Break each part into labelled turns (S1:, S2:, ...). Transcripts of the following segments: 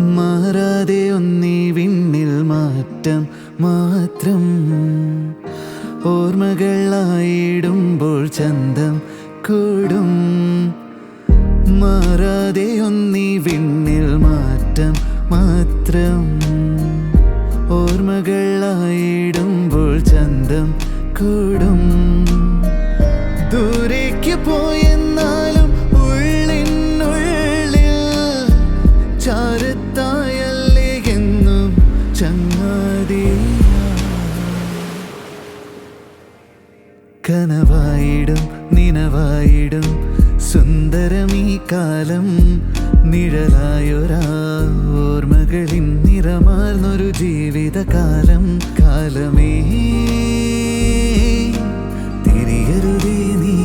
S1: മാറാതെ ഒന്നീ വിണ്ണിൽ മാറ്റം മാത്രം. ഓർമ്മകളായിടുമ്പോൾ ചന്തം കൂടും. മാറാതെ ഒന്നീ വിണ്ണിൽ മാറ്റം മാത്രം. ഓർമ്മകളായിടുമ്പോൾ ചന്തം കൂടും. ദൂരേക്ക് പോയെന്നാലും ഉള്ളിനുള്ളിൽ ചാരത്തായല്ലേ എന്നും ചങ്ങാതി. കനവായിടും നിനവായിടും സുന്ദരമീ കാലം. നിഴലായൊരാ ഓർമ്മകളിൻ നിറമാർന്നൊരു ജീവിതകാലം. കാലമേ തിരിയരുതേ നീ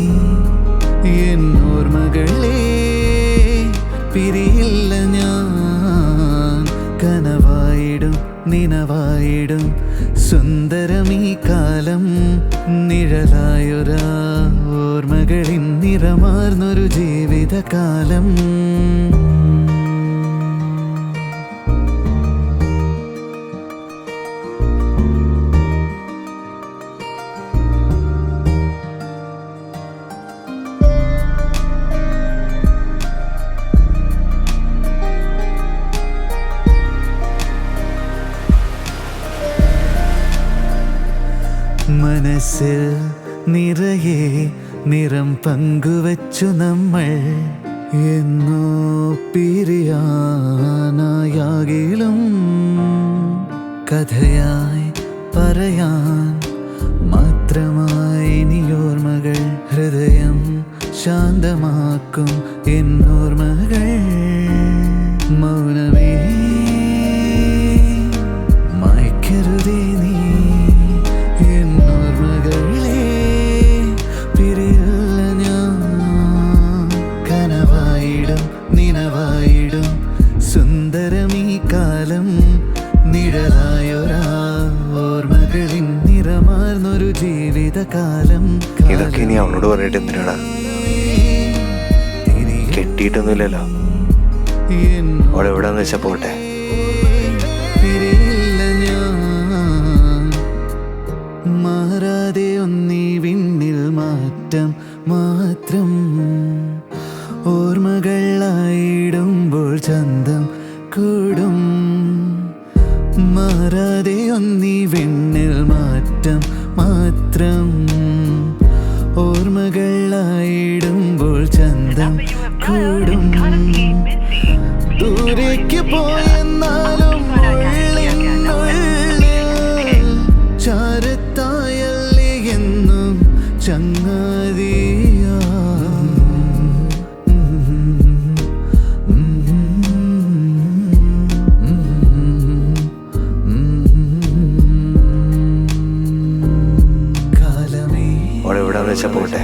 S1: എൻ ഓർമ്മകളെ, പിരിയില്ല ഞാൻ. കനവായിടും നിനവായിടും സുന്ദരമീ കാലം. നിഴലായൊരാ ഓർമ്മകളിൻ നിറമാർന്നൊരു ജീവിതകാലം. മനസ്സിൽ നിറയെ നിറം പങ്കുവച്ചു നമ്മൾ. എന്നോ പിരിയാനായാകിലും കഥയായി പറയാൻ മാത്രമായി ഇനിയോർമ്മകൾ. ഹൃദയം ശാന്തമാക്കും എന്നോർമ്മകൾ. മൗനമേ മായ്ക്കരുതേ നീ എന്നോർമ്മകളെ, പിരിയില്ല ഞാൻ. കനവായിടും നിനവായിടും സുന്ദരമീ കാലം. നിഴലായൊരാ ഓർമ്മകളിൻ നിറമാർന്നൊരു ജീവിതകാലം.
S2: ഇതൊക്കെ ഇനി അവളോട് പറഞ്ഞിട്ട് എന്തിനാടാ? കെട്ടിയിട്ടൊന്നുമില്ലല്ലോ. അവളെവിടാന്ന് വെച്ചാ പോട്ടെ.
S1: മാറാതെ ഒന്നീ വിണ്ണിൽ മാറ്റം മാത്രം. ഓർമ്മകളായിടുമ്പോൾ ചന്തം കൂടും. മാറാതെ ഒന്നീ വിണ്ണിൽ മാറ്റം മാത്രം. ഓർമ്മകളായിടുമ്പോൾ ചന്തം കൂടും. ദൂരേക്ക് പോയെന്നാലും ഉള്ളിനുള്ളിൽ ചാരത്തായല്ലേ എന്നും ചങ്ങാതിയാ.
S2: അവളെവിടാന്ന് വെച്ചാ പോട്ടെ.